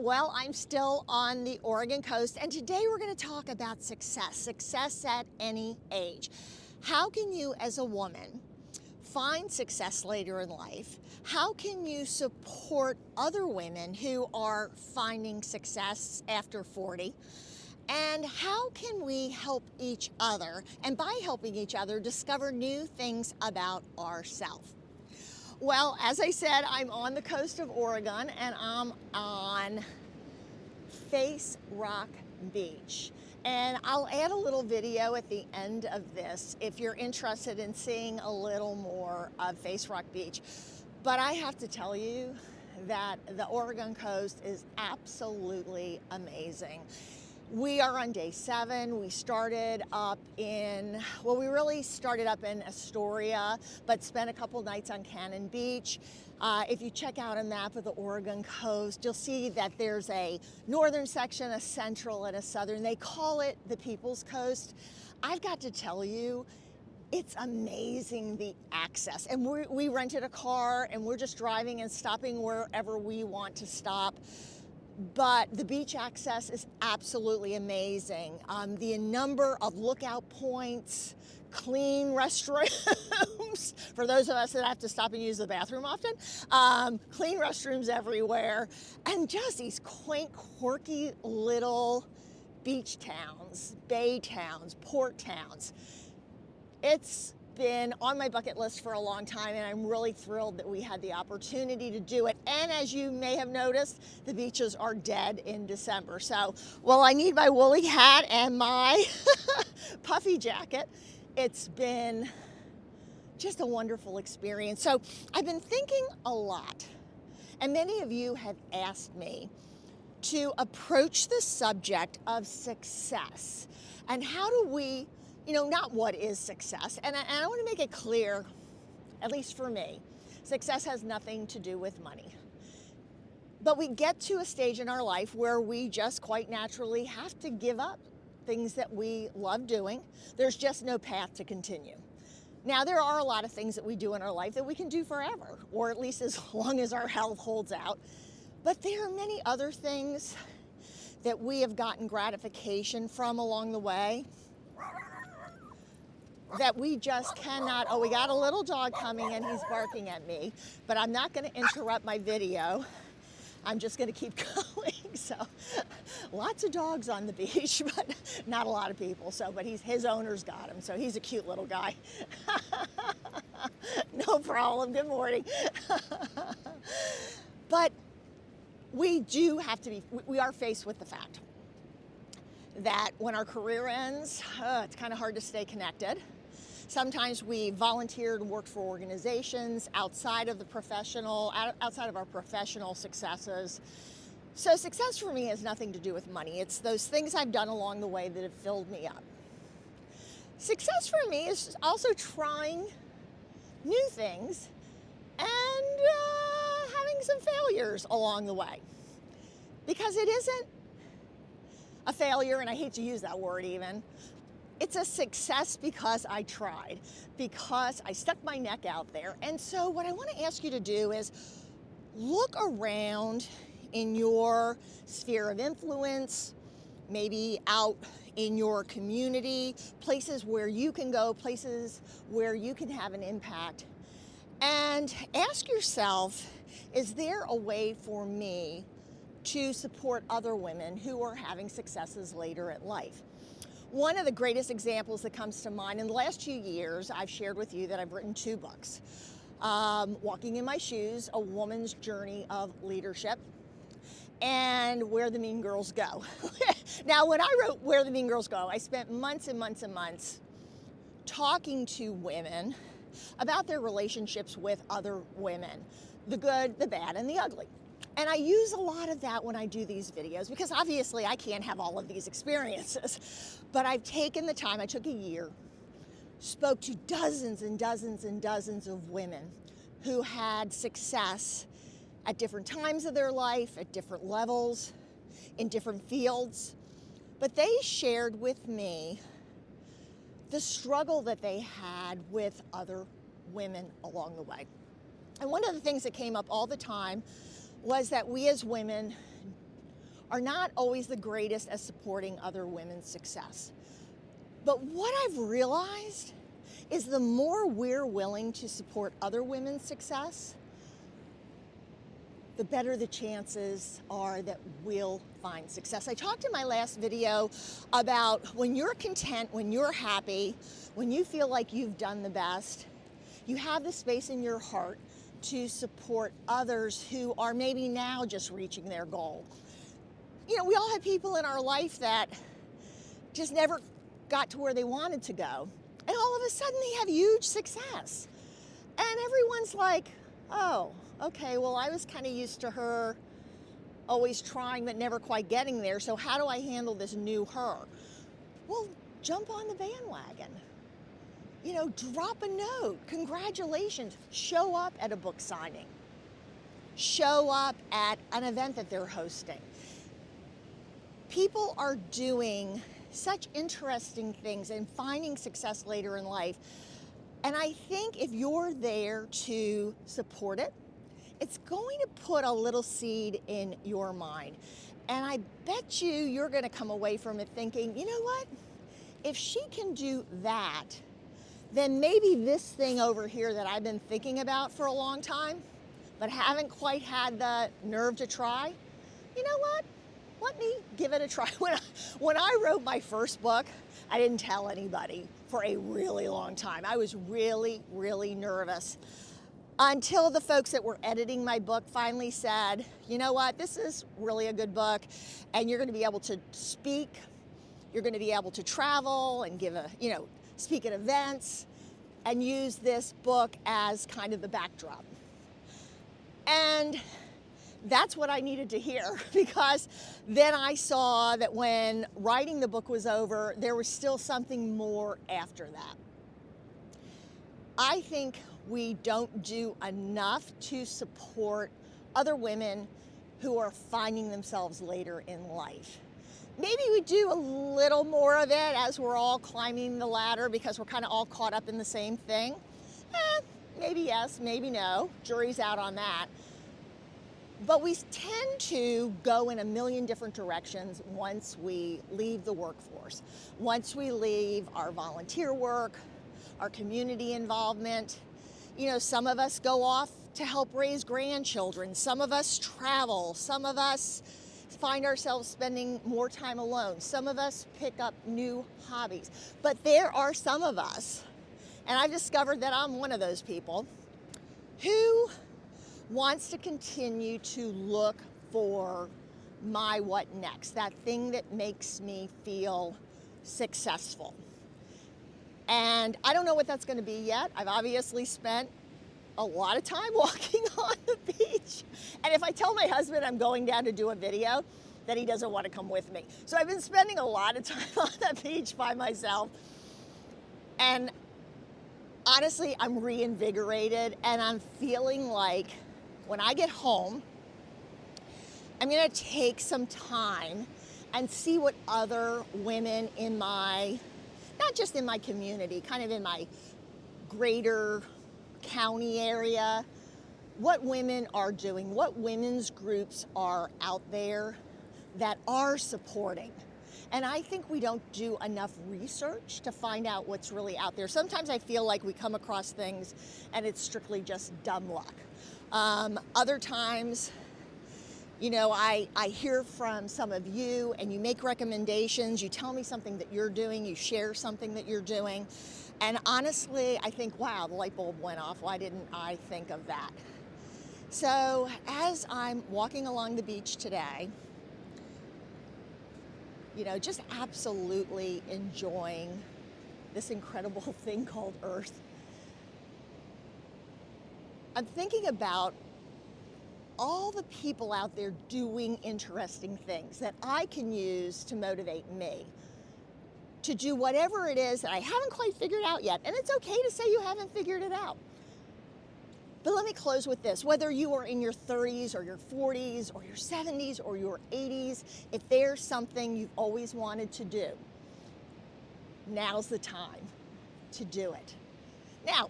Well, I'm still on the Oregon coast, and today we're going to talk about success at any age. How can you, as a woman, find success later in life? How can you support other women who are finding success after 40? And how can we help each other, and by helping each other, discover new things about ourselves? Well, as I said, I'm on the coast of Oregon, and I'm on Face Rock Beach. And I'll add a little video at the end of this if you're interested in seeing a little more of Face Rock Beach. But I have to tell you that the Oregon coast is absolutely amazing. We are on day 7. We started up we really started up in Astoria, but spent a couple nights on Cannon Beach. If you check out a map of the Oregon coast, you'll see that there's a northern section, a central, and a southern. They call it the People's Coast. I've got to tell you, it's amazing, the access. And we rented a car, and we're just driving and stopping wherever we want to stop. But the beach access is absolutely amazing. The number of lookout points, clean restrooms, for those of us that have to stop and use the bathroom often, clean restrooms everywhere, and just these quaint, quirky little beach towns, bay towns, port towns. It's been on my bucket list for a long time, and I'm really thrilled that we had the opportunity to do it. And as you may have noticed, the beaches are dead in December. So, well, I need my woolly hat and my puffy jacket. It's been just a wonderful experience. So I've been thinking a lot, and many of you have asked me to approach the subject of success and how do we, not what is success. And I want to make it clear, at least for me, success has nothing to do with money. But we get to a stage in our life where we just quite naturally have to give up things that we love doing. There's just no path to continue. Now, there are a lot of things that we do in our life that we can do forever, or at least as long as our health holds out. But there are many other things that we have gotten gratification from along the way that we just cannot. Oh, we got a little dog coming and he's barking at me, but I'm not going to interrupt my video. I'm just going to keep going. So lots of dogs on the beach, but not a lot of people. But his owner's got him, so he's a cute little guy. No problem. Good morning. But we are faced with the fact that when our career ends, it's kind of hard to stay connected. Sometimes we volunteered and worked for organizations outside of our professional successes. So success for me has nothing to do with money. It's those things I've done along the way that have filled me up. Success for me is also trying new things and having some failures along the way. Because it isn't a failure, and I hate to use that word even. It's a success because I tried, because I stuck my neck out there. And so what I want to ask you to do is look around in your sphere of influence, maybe out in your community, places where you can go, places where you can have an impact, and ask yourself, is there a way for me to support other women who are having successes later in life? One of the greatest examples that comes to mind, in the last 2 years, I've shared with you that I've written 2 books. Walking in My Shoes, A Woman's Journey of Leadership, and Where the Mean Girls Go. Now, when I wrote Where the Mean Girls Go, I spent months and months and months talking to women about their relationships with other women, the good, the bad, and the ugly. And I use a lot of that when I do these videos, because obviously I can't have all of these experiences. But I've taken the time, I took a year, spoke to dozens and dozens and dozens of women who had success at different times of their life, at different levels, in different fields. But they shared with me the struggle that they had with other women along the way. And one of the things that came up all the time was that we as women are not always the greatest at supporting other women's success. But what I've realized is the more we're willing to support other women's success, the better the chances are that we'll find success. I talked in my last video about when you're content, when you're happy, when you feel like you've done the best, you have the space in your heart to support others who are maybe now just reaching their goal. You know, we all have people in our life that just never got to where they wanted to go. And all of a sudden they have huge success. And everyone's like, oh, okay, well, I was kind of used to her always trying but never quite getting there, so how do I handle this new her? Well, jump on the bandwagon. You know, drop a note, congratulations, show up at a book signing, show up at an event that they're hosting. People are doing such interesting things and finding success later in life. And I think if you're there to support it, it's going to put a little seed in your mind. And I bet you're going to come away from it thinking, you know what? If she can do that, then maybe this thing over here that I've been thinking about for a long time, but haven't quite had the nerve to try, you know what? Let me give it a try. When I wrote my first book, I didn't tell anybody for a really long time. I was really, really nervous until the folks that were editing my book finally said, you know what, this is really a good book, and you're going to be able to speak, you're going to be able to travel and speak at events and use this book as kind of the backdrop. And that's what I needed to hear, because then I saw that when writing the book was over, there was still something more after that. I think we don't do enough to support other women who are finding themselves later in life. Maybe we do a little more of it as we're all climbing the ladder because we're kind of all caught up in the same thing. Maybe yes, maybe no. Jury's out on that. But we tend to go in a million different directions once we leave the workforce. Once we leave our volunteer work, our community involvement. You know, some of us go off to help raise grandchildren. Some of us travel. Some of us find ourselves spending more time alone. Some of us pick up new hobbies. But there are some of us, and I've discovered that I'm one of those people, who wants to continue to look for my what next, that thing that makes me feel successful. And I don't know what that's going to be yet. I've obviously spent a lot of time walking on the beach. And if I tell my husband I'm going down to do a video, then he doesn't want to come with me. So I've been spending a lot of time on the beach by myself. And honestly, I'm reinvigorated, and I'm feeling like when I get home, I'm going to take some time and see what other women in my, not just in my community, kind of in my greater county area, what women are doing, what women's groups are out there that are supporting. And I think we don't do enough research to find out what's really out there. Sometimes I feel like we come across things and it's strictly just dumb luck. Other times, you know, I hear from some of you and you make recommendations, you tell me something that you're doing, you share something that you're doing. And honestly, I think, wow, the light bulb went off. Why didn't I think of that? So as I'm walking along the beach today, you know, just absolutely enjoying this incredible thing called Earth, I'm thinking about all the people out there doing interesting things that I can use to motivate me to do whatever it is that I haven't quite figured out yet. And it's okay to say you haven't figured it out. But let me close with this. Whether you are in your 30s or your 40s or your 70s or your 80s, if there's something you've always wanted to do, now's the time to do it. Now,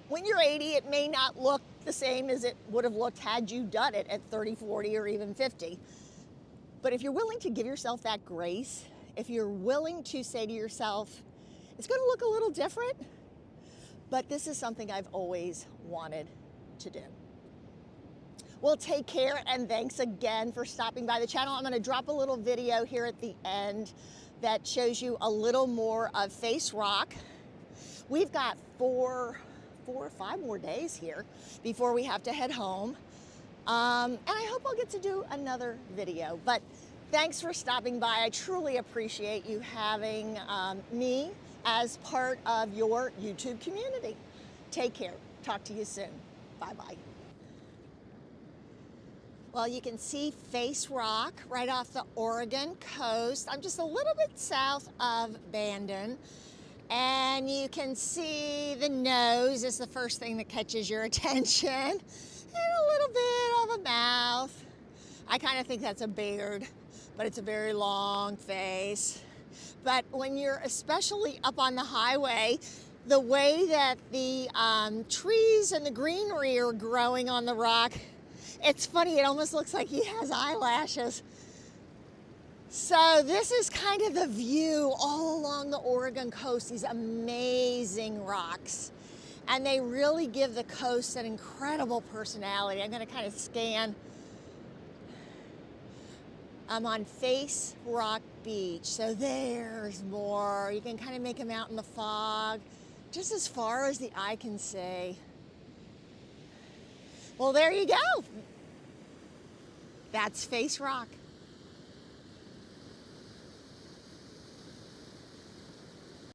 when you're 80, it may not look the same as it would have looked had you done it at 30, 40, or even 50. But if you're willing to give yourself that grace, if you're willing to say to yourself, it's going to look a little different, but this is something I've always wanted to do. Well, take care, and thanks again for stopping by the channel. I'm going to drop a little video here at the end that shows you a little more of face rock. We've got four or five more days here before we have to head home. And I hope I'll get to do another video. But thanks for stopping by. I truly appreciate you having me as part of your YouTube community. Take care. Talk to you soon. Bye-bye. Well, you can see Face Rock right off the Oregon coast. I'm just a little bit south of Bandon. And you can see the nose is the first thing that catches your attention. And a little bit of a mouth. I kind of think that's a beard, but it's a very long face. But when you're especially up on the highway, the way that the trees and the greenery are growing on the rock, it's funny, it almost looks like he has eyelashes. So this is kind of the view all along the Oregon coast, these amazing rocks. And they really give the coast an incredible personality. I'm going to kind of scan. I'm on Face Rock Beach, so there's more. You can kind of make them out in the fog, just as far as the eye can see. Well, there you go. That's Face Rock.